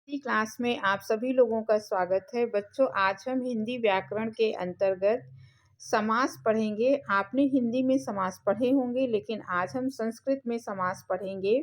Hindi class में आप सभी लोगों का स्वागत है। बच्चों, आज हम हिंदी व्याकरण के अंतर्गत समास पढ़ेंगे। आपने हिंदी में समास पढ़े होंगे, लेकिन आज हम संस्कृत में समास पढ़ेंगे।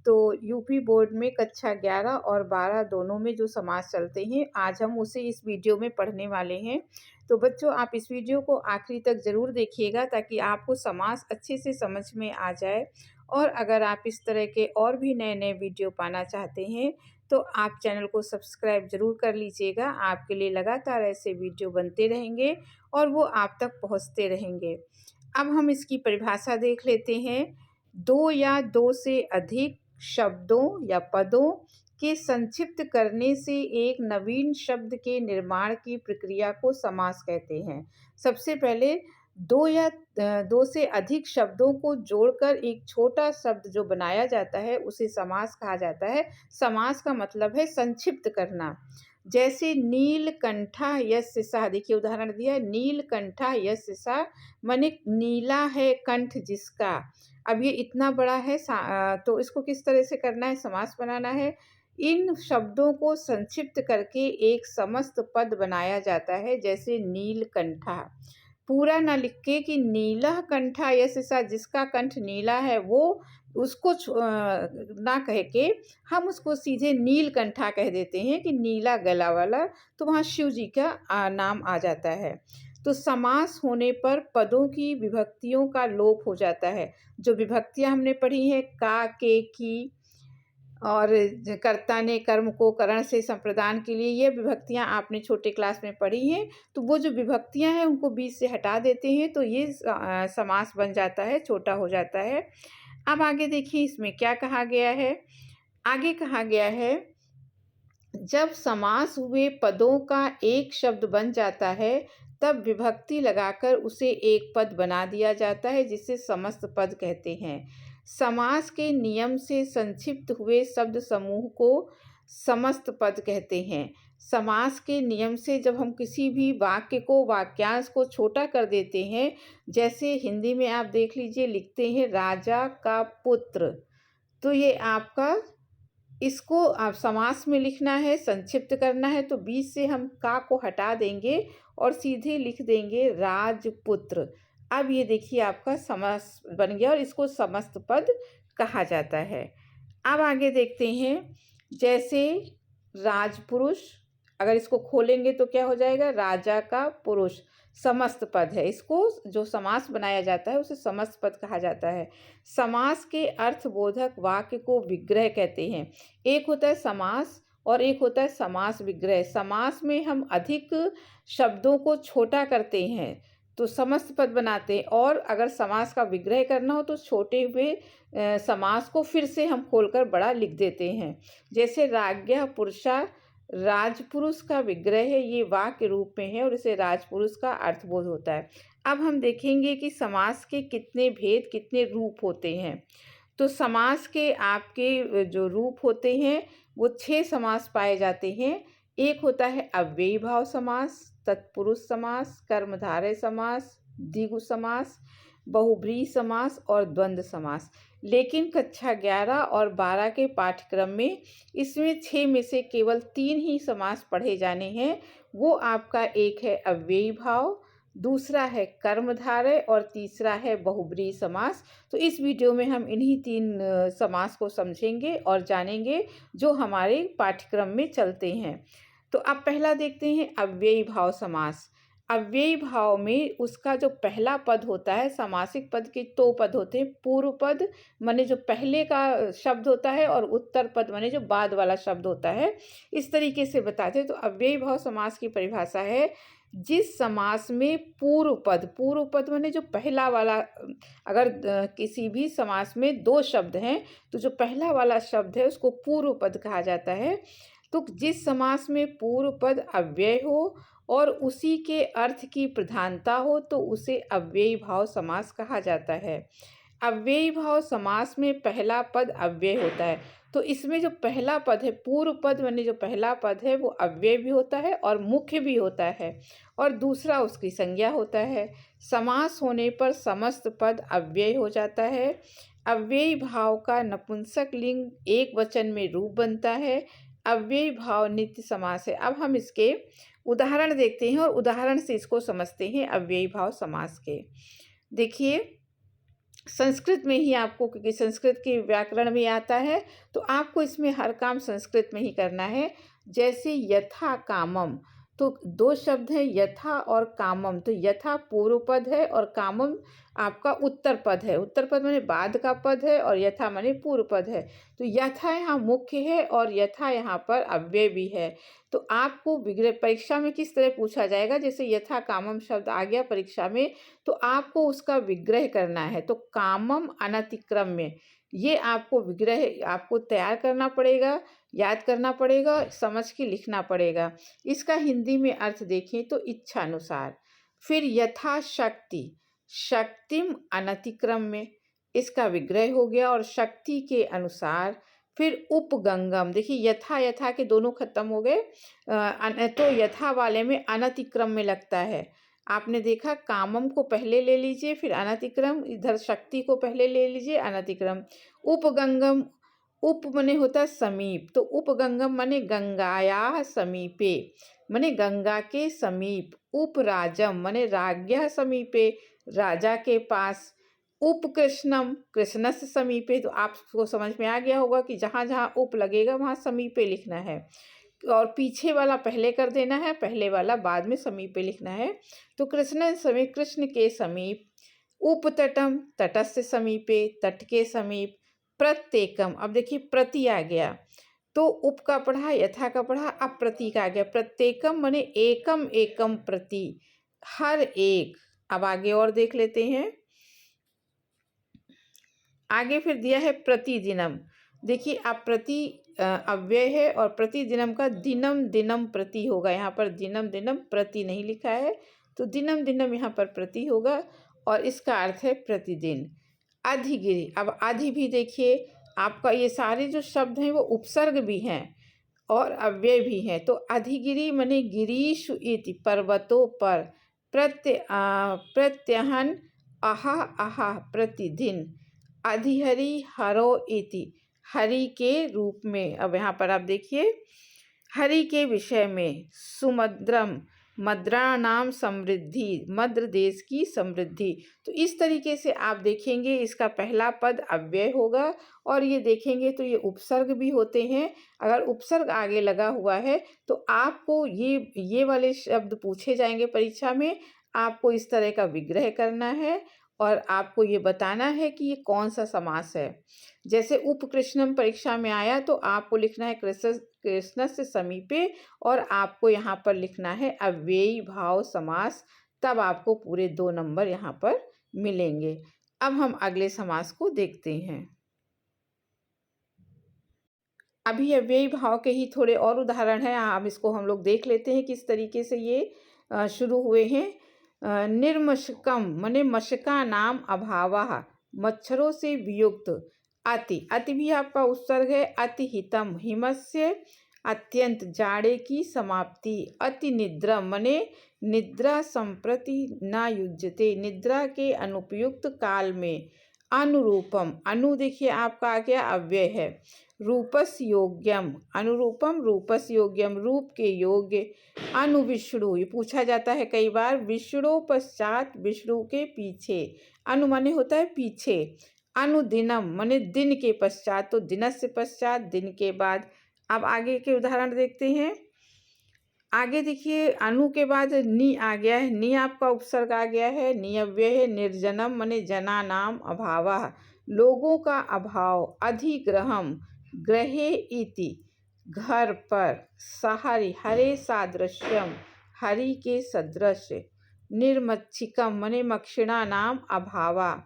तो यूपी बोर्ड में कक्षा 11 और 12 दोनों में जो समास चलते हैं, आज हम उसे इस वीडियो में पढ़ने वाले हैं। तो बच्चों, आप इस वीडियो को आखिरी तक ज़रूर देखिएगा ताकि आपको समास अच्छे से समझ में आ जाए। और अगर आप इस तरह के और भी नए-नए वीडियो पाना चाहते हैं, तो आप चैनल को सब्सक्राइब ज़रूर कर लीजिएगा। आपके लिए लगातार ऐसे वीडियो बनते रहेंगे और वो आप तक पहुंचते रहेंगे। अब हम इसकी परिभाषा देख लेते हैं। दो या दो से अधिक शब्दों या पदों के संक्षिप्त करने से एक नवीन शब्द के निर्माण की प्रक्रिया को समास कहते हैं। सबसे पहले दो से अधिक शब्दों को जोड़कर एक छोटा शब्द जो बनाया जाता है उसे समास कहा जाता है। समास का मतलब है संक्षिप्त करना। जैसे नीलकंठा यस्य सः, देखिए उदाहरण दिया, नीलकंठा यस्य सः माने नीला है कंठ जिसका। अब ये इतना बड़ा है तो इसको किस तरह से करना है, समास बनाना है। इन शब्दों को संक्षिप्त करके एक समस्त पद बनाया जाता है। जैसे नीलकंठा, पूरा ना लिख के कि नीला कंठा यस्य सः, जिसका कंठ नीला है, वो उसको ना कह के हम उसको सीधे नीलकंठा कह देते हैं कि नीला गला वाला, तो वहाँ शिव जी का नाम आ जाता है। तो समास होने पर पदों की विभक्तियों का लोप हो जाता है। जो विभक्तियां हमने पढ़ी हैं, का, के, की और कर्ता ने कर्म को करण से संप्रदान के लिए, ये विभक्तियां आपने छोटे क्लास में पढ़ी हैं। तो वो जो विभक्तियां हैं उनको बीच से हटा देते हैं तो ये समास बन जाता है, छोटा हो जाता है। अब आगे देखिए इसमें क्या कहा गया है। आगे कहा गया है, जब समास हुए पदों का एक शब्द बन जाता है तब विभक्ति लगाकर उसे एक पद बना दिया जाता है, जिसे समस्त पद कहते हैं। समास के नियम से संक्षिप्त हुए शब्द समूह को समस्त पद कहते हैं। समास के नियम से जब हम किसी भी वाक्य को, वाक्यांश को छोटा कर देते हैं, जैसे हिंदी में आप देख लीजिए, लिखते हैं राजा का पुत्र, तो ये आपका, इसको आप समास में लिखना है, संक्षिप्त करना है, तो बीच से हम का को हटा देंगे और सीधे लिख देंगे राजपुत्र। अब ये देखिए आपका समास बन गया और इसको समस्त पद कहा जाता है। अब आगे देखते हैं, जैसे राजपुरुष, अगर इसको खोलेंगे तो क्या हो जाएगा, राजा का पुरुष, समस्त पद है। इसको जो समास बनाया जाता है उसे समस्त पद कहा जाता है। समास के अर्थबोधक वाक्य को विग्रह कहते हैं। एक होता है समास और एक होता है समास विग्रह। समास में हम अधिक शब्दों को छोटा करते हैं तो समस्त पद बनाते हैं, और अगर समास का विग्रह करना हो तो छोटे हुए समास को फिर से हम खोलकर बड़ा लिख देते हैं। जैसे राज्ञः पुरुषा, राजपुरुष का विग्रह है, ये वाक्य रूप में है और इसे राजपुरुष का अर्थबोध होता है। अब हम देखेंगे कि समास के कितने भेद, कितने रूप होते हैं। तो समास के आपके जो रूप होते हैं वो 6 समास पाए जाते हैं। एक होता है अव्ययी भाव समास, तत्पुरुष समास, कर्मधारय समास, द्विगु समास, बहुब्रीहि समास और द्वंद्व समास। लेकिन कक्षा 11 और 12 के पाठ्यक्रम में इसमें 6 में से केवल 3 ही समास पढ़े जाने हैं। वो आपका एक है अव्ययी भाव, दूसरा है कर्मधारय और तीसरा है बहुब्रीहि समास। तो इस वीडियो में हम इन्हीं 3 समास को समझेंगे और जानेंगे जो हमारे पाठ्यक्रम में चलते हैं। तो अब पहला देखते हैं अव्ययी भाव समास। अव्ययी भाव में उसका जो पहला पद होता है, समासिक पद के 2 पद होते हैं। पूर्व पद माने जो पहले का शब्द होता है और उत्तर पद माने जो बाद वाला शब्द होता है। इस तरीके से बताते हैं। तो अव्ययी भाव समास की परिभाषा है, जिस समास में पूर्व पद माने जो पहला वाला, अगर किसी भी समास में 2 शब्द हैं तो जो पहला वाला शब्द है उसको पूर्व पद कहा जाता है। तो जिस समास में पूर्व पद अव्यय हो और उसी के अर्थ की प्रधानता हो तो उसे अव्ययी भाव समास कहा जाता है। अव्ययी भाव समास में पहला पद अव्यय होता है। तो इसमें जो पहला पद है, पूर्व पद माने जो पहला पद है, वो अव्यय भी होता है और मुख्य भी होता है, और दूसरा उसकी संज्ञा होता है। समास होने पर समस्त पद अव्यय हो जाता है। अव्ययी भाव का नपुंसक लिंग एक वचन में रूप बनता है। अव्ययी भाव नित्य समास है। अब हम इसके उदाहरण देखते हैं और उदाहरण से इसको समझते हैं अव्ययी भाव समास के। देखिए, संस्कृत में ही आपको, क्योंकि संस्कृत के व्याकरण में आता है, तो आपको इसमें हर काम संस्कृत में ही करना है। जैसे यथा कामम, तो दो शब्द हैं यथा और कामम। तो यथा पूर्व पद है और कामम आपका उत्तर पद है। उत्तर पद माने बाद का पद है और यथा माने पूर्व पद है। तो यथा यहाँ मुख्य है और यथा यहाँ पर अव्यय भी है। तो आपको विग्रह परीक्षा में किस तरह पूछा जाएगा, जैसे यथा कामम शब्द आ गया परीक्षा में, तो आपको उसका विग्रह करना है। तो कामम अनतिक्रम्य, ये आपको विग्रह आपको तैयार करना पड़ेगा, याद करना पड़ेगा, समझ के लिखना पड़ेगा। इसका हिंदी में अर्थ देखें तो इच्छा अनुसार। फिर यथाशक्ति, शक्तिम अनतिक्रम्य, इसका विग्रह हो गया और शक्ति के अनुसार। फिर उपगंगम, देखिए यथा यथा के दोनों खत्म हो गए, तो यथा वाले में अनतिक्रम में लगता है। आपने देखा, कामम को पहले ले लीजिए फिर अनतिक्रम, इधर शक्ति को पहले ले लीजिए अनतिक्रम। उपगंगम, उप मने होता है समीप, तो उपगंगम मने गंगाया समीपे, मने गंगा के समीप। उपराजम मने राज्ञः समीपे, राजा के पास। उपकृष्णम, कृष्णस्य समीपे, तो आपको समझ में आ गया होगा कि जहाँ जहाँ उप लगेगा वहाँ समीपे लिखना है और पीछे वाला पहले कर देना है, पहले वाला बाद में समीपे लिखना है। तो कृष्ण समीप, कृष्ण के समीप। उपतटम, तटस्थ समीपे, तट के समीप। प्रत्येकम, अब देखिए प्रति आ गया, तो उप का पढ़ा, यथा का पढ़ा, अब प्रति का आ गया। प्रत्येकम मने एकम एकम प्रति, हर एक। अब आगे और देख लेते हैं। आगे फिर दिया है प्रतिदिनम। देखिए, आप प्रति अव्यय है और प्रतिदिनम का दिनम दिनम प्रति होगा। यहाँ पर दिनम दिनम प्रति नहीं लिखा है, तो दिनम दिनम यहाँ पर प्रति होगा और इसका अर्थ है प्रतिदिन। अधिगिरी, अब अधि भी देखिए, आपका ये सारे जो शब्द हैं वो उपसर्ग भी हैं और अव्यय भी हैं। तो अधिगिरी मने गिरीषु इति, पर्वतों पर। प्रत्यहन अहा अहा प्रतिदिन। अधिहरि हरो इति, हरि के रूप में। अब यहाँ पर आप देखिए, हरि के विषय में। सुमद्रम, मद्रा नाम समृद्धि, मद्र देश की समृद्धि। तो इस तरीके से आप देखेंगे, इसका पहला पद अव्यय होगा और ये देखेंगे तो ये उपसर्ग भी होते हैं। अगर उपसर्ग आगे लगा हुआ है तो आपको ये वाले शब्द पूछे जाएंगे परीक्षा में। आपको इस तरह का विग्रह करना है और आपको ये बताना है कि ये कौन सा समास है। जैसे उपकृष्णम परीक्षा में आया तो आपको लिखना है कृष्णस्य समीपे और आपको यहाँ पर लिखना है अव्ययी भाव समास, तब आपको पूरे 2 नंबर यहाँ पर मिलेंगे। अब हम अगले समास को देखते हैं। अभी अव्ययी भाव के ही थोड़े और उदाहरण हैं, अब इसको हम लोग देख लेते हैं किस तरीके से ये शुरू हुए हैं। निर्मशकम मने मशका नाम अभावः, मच्छरों से वियुक्त। अति, अति भी आपका उत्सर्ग है। अति हितम, हिमस्य अत्यंत, जाड़े की समाप्ति। अति निद्रा मने निद्रा संप्रति न युज्यते, निद्रा के अनुपयुक्त काल में। अनुरूपम, अनु देखिए आपका आ गया अव्यय है। रूपस योग्यम, अनुरूपम रूपस योग्यम, रूप के योग्य। अनुविष्णु, ये पूछा जाता है कई बार, विष्णु पश्चात, विष्णु के पीछे। अनु माने होता है पीछे। अनुदिनम माने दिन के पश्चात, तो दिनस्य पश्चात, दिन के बाद। अब आगे के उदाहरण देखते हैं। आगे देखिए, अनु के बाद नि आ गया है, नि आपका उपसर्ग आ गया है, नि अव्यय है। निर्जनम माने जना नाम अभावः, लोगों का अभाव। अधिग्रहम, ग्रहे इति, घर पर। सहरि, हरे सादृश्यम, हरि के सदृश। निर्मच्छिकम मने मक्षिणा नाम अभावा,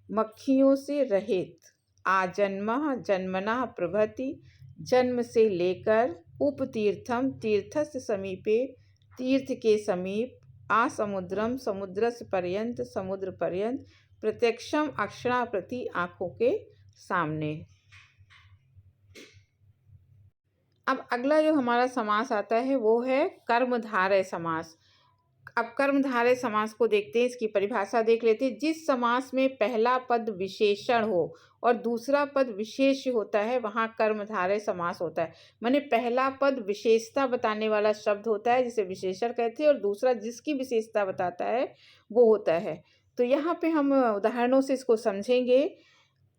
मक्खियों से रहित। आजन्मः, जन्मनः प्रभृति, जन्म से लेकर। उपतीर्थम, तीर्थस्य समीपे, तीर्थ के समीप। आसमुद्रम, समुद्रस्य पर्यंत, समुद्र पर्यंत। प्रत्यक्षम, अक्षरा प्रति, आँखों के सामने। अब अगला जो हमारा समास आता है वो है कर्मधारय समास। अब कर्मधारय समास को देखते हैं, इसकी परिभाषा देख लेते हैं। जिस समास में पहला पद विशेषण हो और दूसरा पद विशेष्य होता है, वहाँ कर्मधारय समास होता है। माने पहला पद विशेषता बताने वाला शब्द होता है, जिसे विशेषण कहते हैं, और दूसरा जिसकी विशेषता बताता है वो होता है। तो यहाँ पे हम उदाहरणों से इसको समझेंगे।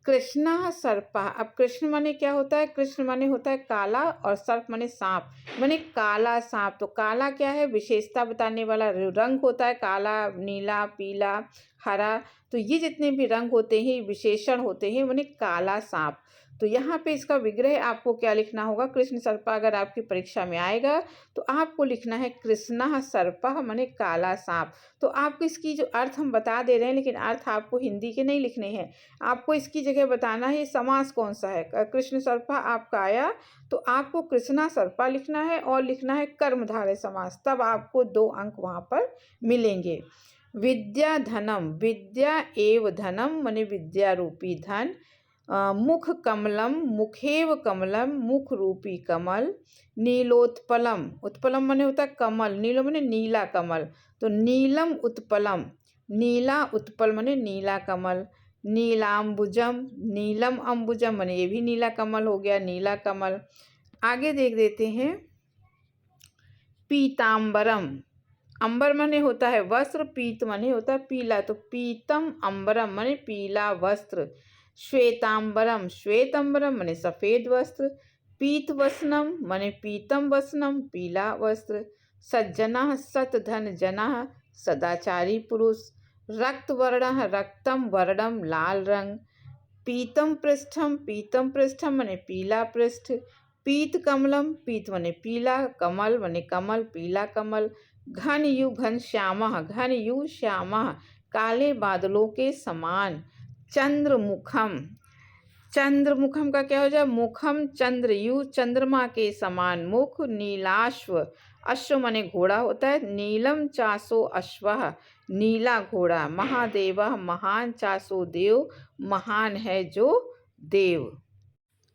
कृष्णा सर्पा। अब कृष्ण माने क्या होता है? कृष्ण माने होता है काला, और सर्प माने सांप, माने काला सांप। तो काला क्या है? विशेषता बताने वाला रंग होता है, काला, नीला, पीला, हरा। तो ये जितने भी रंग होते हैं विशेषण होते हैं, माने काला सांप। तो यहाँ पे इसका विग्रह आपको क्या लिखना होगा? कृष्ण सर्पा अगर आपकी परीक्षा में आएगा तो आपको लिखना है कृष्णा सर्पा माने काला सांप। तो आपको इसकी जो अर्थ हम बता दे रहे हैं, लेकिन अर्थ आपको हिंदी के नहीं लिखने हैं। आपको इसकी जगह बताना है समास कौन सा है। कृष्ण सर्पा आपका आया तो आपको कृष्णा सर्पा लिखना है और लिखना है कर्मधारय समास, तब आपको 2 अंक वहाँ पर मिलेंगे। विद्या धनम। विद्या एव धनम माने विद्या रूपी धन। मुख कमलम। मुखेव कमलम मुख रूपी कमल। नीलोत्पलम। उत्पलम माने होता है कमल, नीलो माने नीला कमल। तो नीलम उत्पलम। नीला उत्पल माने नीला कमल। नीलाम्बुजम। नीलम अंबुजम माने ये भी नीला कमल हो गया, नीला कमल। आगे देख देते हैं। पीताम्बरम। अंबर माने होता है वस्त्र, पीत माने होता है पीला। तो पीतम अंबरम माने पीला वस्त्र। श्वेतांबरम। श्वेतंबरम माने सफेद वस्त्र। पीत वसनम माने पीतम वसनम पीला वस्त्र। सज्जना सत धन जना सदाचारी पुरुष। रक्त वर्ण रक्तम वर्णम लाल रंग। पीतम पृष्ठम माने पीला पृष्ठ। पीत कमलम। पीत माने पीला, कमल माने कमल, पीला कमल। घन यु घन श्यामः। घन यु श्यामः काले बादलों के समान। चंद्रमुखम। चंद्रमुखम का क्या हो जाए? मुखम चंद्रयु चंद्रमा के समान मुख। नीलाश्व। अश्व माने घोड़ा होता है। नीलम चासो अश्वः नीला घोड़ा। महादेवः महान चासो देव महान है जो देव।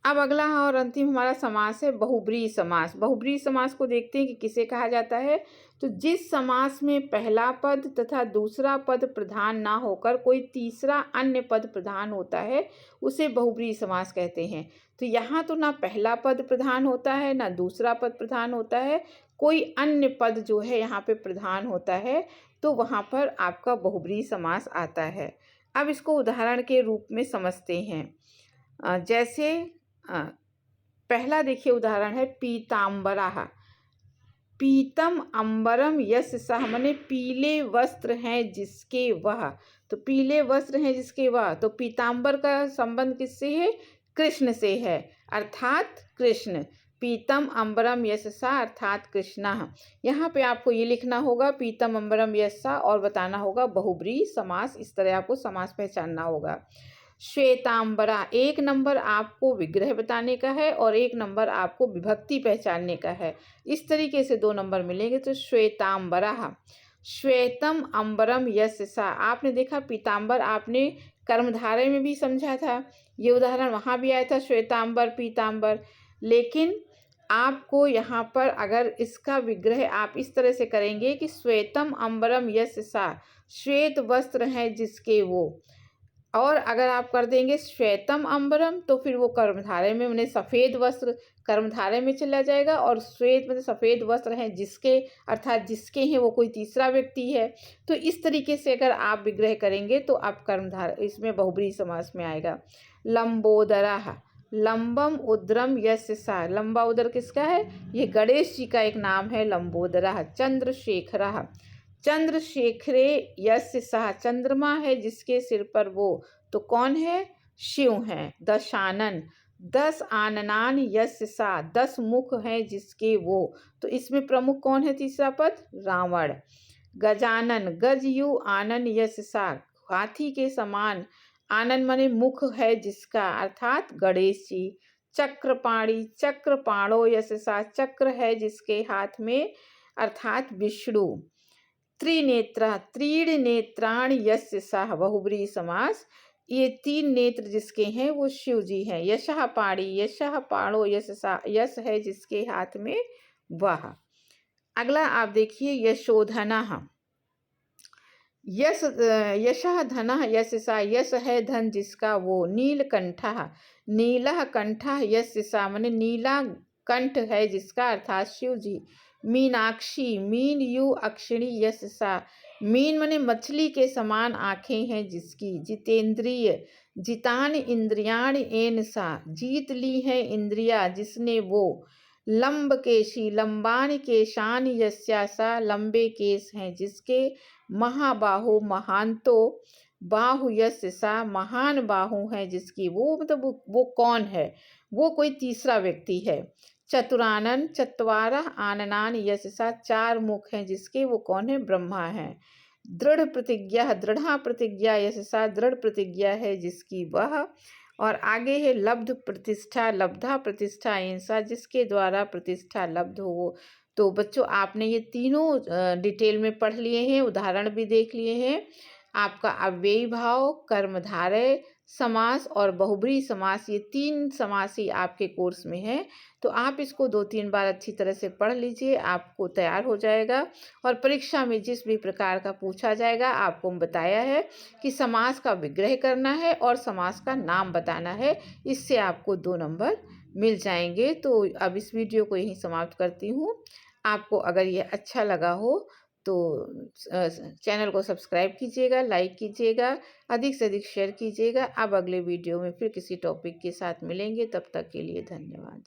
अब अगला और अंतिम हमारा समास है बहुब्रीहि समास। बहुब्रीहि समास को देखते हैं कि किसे कहा जाता है। तो जिस समास में पहला पद तथा दूसरा पद प्रधान ना होकर कोई तीसरा अन्य पद प्रधान होता है, उसे बहुब्रीहि समास कहते हैं। तो यहाँ तो ना पहला पद प्रधान होता है ना दूसरा पद प्रधान होता है, कोई अन्य पद जो है यहाँ पे प्रधान होता है, तो वहाँ पर आपका बहुब्रीहि समास आता है। अब इसको उदाहरण के रूप में समझते हैं। जैसे पहला देखिए उदाहरण है पीताम्बराः। पीतम अंबरम यस्य सः माने पीले वस्त्र हैं जिसके वह। तो पीले वस्त्र हैं जिसके वह। तो पीताम्बर का संबंध किससे है? कृष्ण से है, अर्थात कृष्ण। पीतम अंबरम यस्य सः अर्थात कृष्णः। यहाँ पे आपको ये लिखना होगा पीतम अंबरम यस्य सः और बताना होगा बहुब्रीहि समास। इस तरह आपको समास पहचानना होगा। श्वेतांबरा। 1 नंबर आपको विग्रह बताने का है और 1 नंबर आपको विभक्ति पहचानने का है। इस तरीके से 2 नंबर मिलेंगे। तो श्वेतांबरा। श्वेतम अंबरम यस्य सः। आपने देखा पीताम्बर आपने कर्मधारय में भी समझा था, ये उदाहरण वहाँ भी आया था श्वेतांबर पीताम्बर। लेकिन आपको यहाँ पर अगर इसका विग्रह आप इस तरह से करेंगे कि श्वेतम अंबरम यस्य सः, श्वेत वस्त्र हैं जिसके वो। और अगर आप कर देंगे श्वेतम अंबरम तो फिर वो कर्मधारय में उन्हें सफ़ेद वस्त्र कर्मधारय में चला जाएगा, और श्वेत मतलब सफ़ेद वस्त्र हैं जिसके, अर्थात जिसके हैं वो कोई तीसरा व्यक्ति है। तो इस तरीके से अगर आप विग्रह करेंगे तो आप कर्मधारय इसमें बहुब्रीहि समास में आएगा। लंबोदरः। लंबम उद्रम यस्य सः। लंबा उदर किसका है? ये गणेश जी का एक नाम है लंबोदरः। चंद्रशेखरः। चंद्रशेखरे यस्य सः। चंद्रमा है जिसके सिर पर वो। तो कौन है? शिव हैं। दशानन। 10 आननान यस्य सः। 10 मुख हैं जिसके वो। तो इसमें प्रमुख कौन है? तीसरा पद रावण। गजानन। गजयु आनन यस्य सः। हाथी के समान आनन माने मुख है जिसका, अर्थात गणेश जी। चक्रपाणी। चक्रपाणो यस्य सः। चक्र है जिसके हाथ में, अर्थात विष्णु। त्रिनेत्र। त्रीणि नेत्राणि यस्य सः। बहुब्रीहि समास। ये 3 नेत्र जिसके हैं वो शिव जी हैं। यशः पाणी। यशः पाणो यस्य सः। यश है जिसके हाथ में वह। अगला आप देखिए यशोधनः। यशः धनः यशसा, यश है धन जिसका वो। नीलकंठः, नीलः कंठः यस्य सा, माने नीला कंठ है जिसका, अर्थात शिव जी। मीनाक्षी, मीन यू अक्षिणी यस्य सा, मीन माने मछली के समान आंखें हैं जिसकी। जितेंद्रिय, जितान इंद्रियाण एन सा, जीत ली है इंद्रिया जिसने वो। लंबकेशी, लंबान केशान यस्या सा, लंबे केस हैं जिसके। महाबाहु, महानतो बाहु यस्य सा, महान बाहु है जिसकी। वो मतलब वो कौन है, वो कोई तीसरा व्यक्ति है। चतुरानन, चत्वारः आननान यस्य सा, चार मुख हैं जिसके। वो कौन है, ब्रह्मा है। दृढ़ प्रतिज्ञा, दृढ़ा प्रतिज्ञा यस्य सा, दृढ़ प्रतिज्ञा है जिसकी वह। और आगे है लब्ध प्रतिष्ठा, लब्धा प्रतिष्ठा ऐसा, जिसके द्वारा प्रतिष्ठा लब्ध हो। तो बच्चों आपने ये तीनों डिटेल में पढ़ लिए हैं, उदाहरण भी देख लिए हैं। आपका अव्ययी भाव, कर्मधारय समास और बहुब्रीहि समास, ये 3 समास ही आपके कोर्स में है। तो आप इसको 2-3 बार अच्छी तरह से पढ़ लीजिए, आपको तैयार हो जाएगा। और परीक्षा में जिस भी प्रकार का पूछा जाएगा, आपको बताया है कि समास का विग्रह करना है और समास का नाम बताना है। इससे आपको 2 नंबर मिल जाएंगे। तो अब इस वीडियो को यहीं समाप्त करती हूँ। आपको अगर ये अच्छा लगा हो तो चैनल को सब्सक्राइब कीजिएगा, लाइक कीजिएगा, अधिक से अधिक शेयर कीजिएगा। अब अगले वीडियो में फिर किसी टॉपिक के साथ मिलेंगे, तब तक के लिए धन्यवाद।